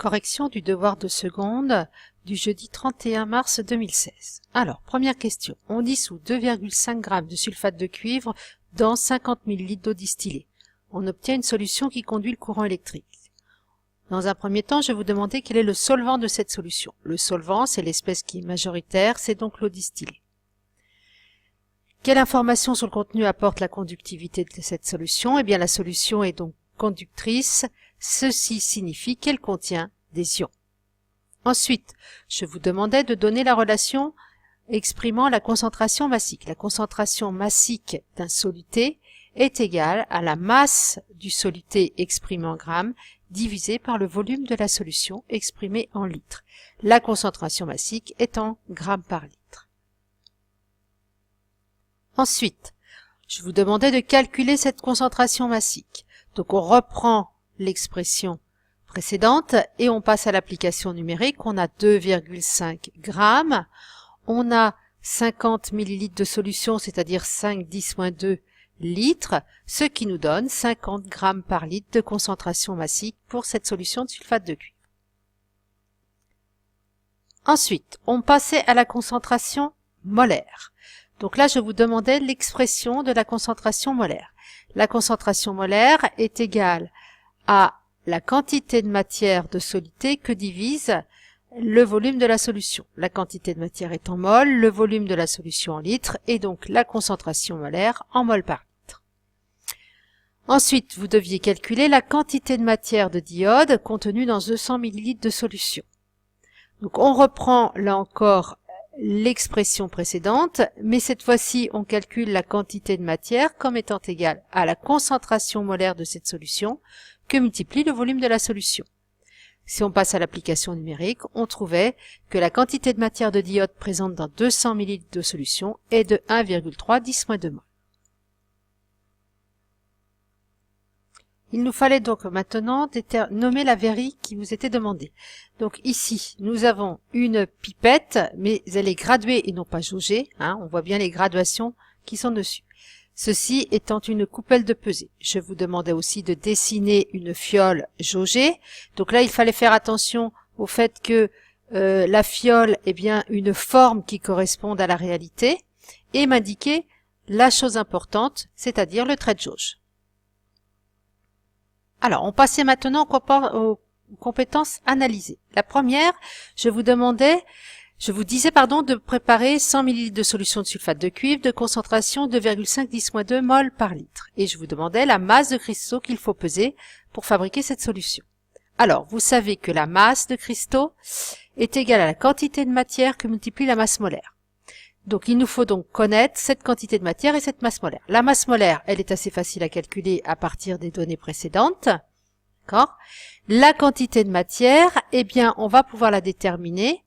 Correction du devoir de seconde du jeudi 31 mars 2016. Alors, première question. On dissout 2,5 g de sulfate de cuivre dans 50 ml d'eau distillée. On obtient une solution qui conduit le courant électrique. Dans un premier temps, je vais vous demander quel est le solvant de cette solution. Le solvant, c'est l'espèce qui est majoritaire, c'est donc l'eau distillée. Quelle information sur le contenu apporte la conductivité de cette solution? Eh bien, la solution est donc conductrice. Ceci signifie qu'elle contient des ions. Ensuite, je vous demandais de donner la relation exprimant la concentration massique. La concentration massique d'un soluté est égale à la masse du soluté exprimée en grammes divisé par le volume de la solution exprimé en litres. La concentration massique est en grammes par litre. Ensuite, je vous demandais de calculer cette concentration massique. Donc on reprend l'expression précédente et on passe à l'application numérique. On a 2,5 grammes, on a 50 ml de solution, c'est-à-dire 5×10-2 litres, ce qui nous donne 50 grammes par litre de concentration massique pour cette solution de sulfate de cuivre. Ensuite, on passait à la concentration molaire. Donc là, je vous demandais l'expression de la concentration molaire. La concentration molaire est égale à la quantité de matière de soluté que divise le volume de la solution. La quantité de matière est en mol, le volume de la solution en litres, et donc la concentration molaire en mol par litre. Ensuite, vous deviez calculer la quantité de matière de diode contenue dans 200 ml de solution. Donc on reprend là encore l'expression précédente, mais cette fois-ci on calcule la quantité de matière comme étant égale à la concentration molaire de cette solution que multiplie le volume de la solution. Si on passe à l'application numérique, on trouvait que la quantité de matière de diode présente dans 200 ml de solution est de 1,3 10-2 mol. Il nous fallait donc maintenant nommer la verrie qui vous était demandée. Donc ici, nous avons une pipette, mais elle est graduée et non pas jaugée. On voit bien les graduations qui sont dessus. Ceci étant une coupelle de pesée. Je vous demandais aussi de dessiner une fiole jaugée. Donc là, il fallait faire attention au fait que la fiole ait bien une forme qui corresponde à la réalité et m'indiquer la chose importante, c'est-à-dire le trait de jauge. Alors, on passait maintenant aux compétences analysées. La première, je vous disais de préparer 100 ml de solution de sulfate de cuivre de concentration 2,5×10-2 mol par litre. Et je vous demandais la masse de cristaux qu'il faut peser pour fabriquer cette solution. Alors, vous savez que la masse de cristaux est égale à la quantité de matière que multiplie la masse molaire. Donc, il nous faut donc connaître cette quantité de matière et cette masse molaire. La masse molaire, elle est assez facile à calculer à partir des données précédentes. D'accord ? La quantité de matière, eh bien, on va pouvoir la déterminer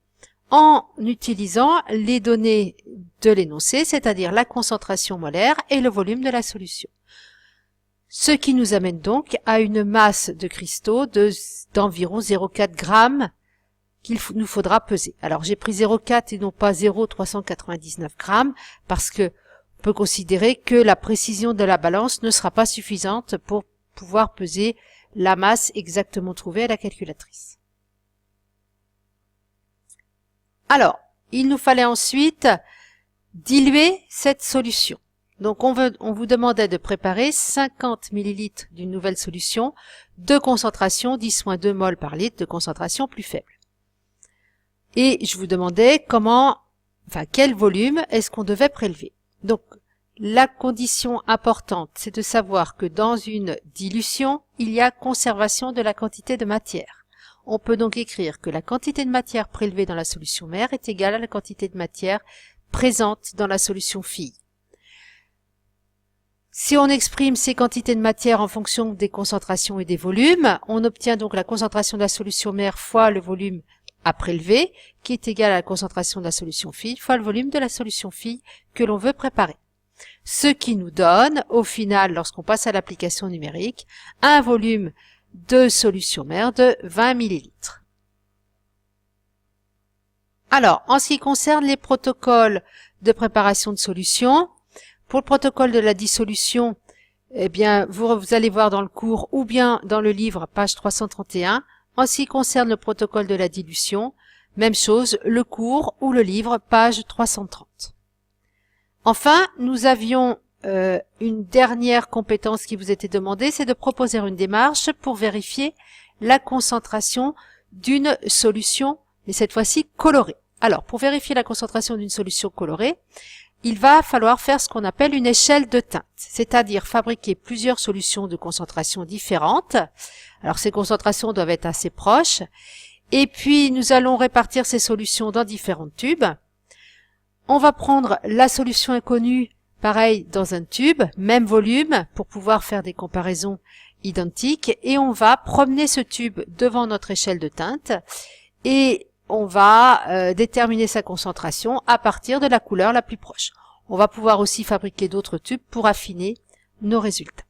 en utilisant les données de l'énoncé, c'est-à-dire la concentration molaire et le volume de la solution. Ce qui nous amène donc à une masse de cristaux d'environ 0,4 g qu'il nous faudra peser. Alors j'ai pris 0,4 et non pas 0,399 g parce que on peut considérer que la précision de la balance ne sera pas suffisante pour pouvoir peser la masse exactement trouvée à la calculatrice. Alors, il nous fallait ensuite diluer cette solution. Donc on vous demandait de préparer 50 ml d'une nouvelle solution de concentration 10-2 mol par litre de concentration plus faible. Et je vous demandais quel volume est-ce qu'on devait prélever. Donc, la condition importante, c'est de savoir que dans une dilution, il y a conservation de la quantité de matière. On peut donc écrire que la quantité de matière prélevée dans la solution mère est égale à la quantité de matière présente dans la solution fille. Si on exprime ces quantités de matière en fonction des concentrations et des volumes, on obtient donc la concentration de la solution mère fois le volume à prélever, qui est égal à la concentration de la solution fille fois le volume de la solution fille que l'on veut préparer. Ce qui nous donne, au final, lorsqu'on passe à l'application numérique, un volume de solution mère de 20 ml. Alors, en ce qui concerne les protocoles de préparation de solutions, pour le protocole de la dissolution, eh bien, vous allez voir dans le cours ou bien dans le livre, page 331, En ce qui concerne le protocole de la dilution, même chose, le cours ou le livre, page 330. Enfin, nous avions une dernière compétence qui vous était demandée, c'est de proposer une démarche pour vérifier la concentration d'une solution, mais cette fois-ci colorée. Alors, pour vérifier la concentration d'une solution colorée, il va falloir faire ce qu'on appelle une échelle de teinte, c'est-à-dire fabriquer plusieurs solutions de concentration différentes. Alors, ces concentrations doivent être assez proches. Et puis, nous allons répartir ces solutions dans différents tubes. On va prendre la solution inconnue, pareil, dans un tube, même volume, pour pouvoir faire des comparaisons identiques. Et on va promener ce tube devant notre échelle de teinte et on va déterminer sa concentration à partir de la couleur la plus proche. On va pouvoir aussi fabriquer d'autres tubes pour affiner nos résultats.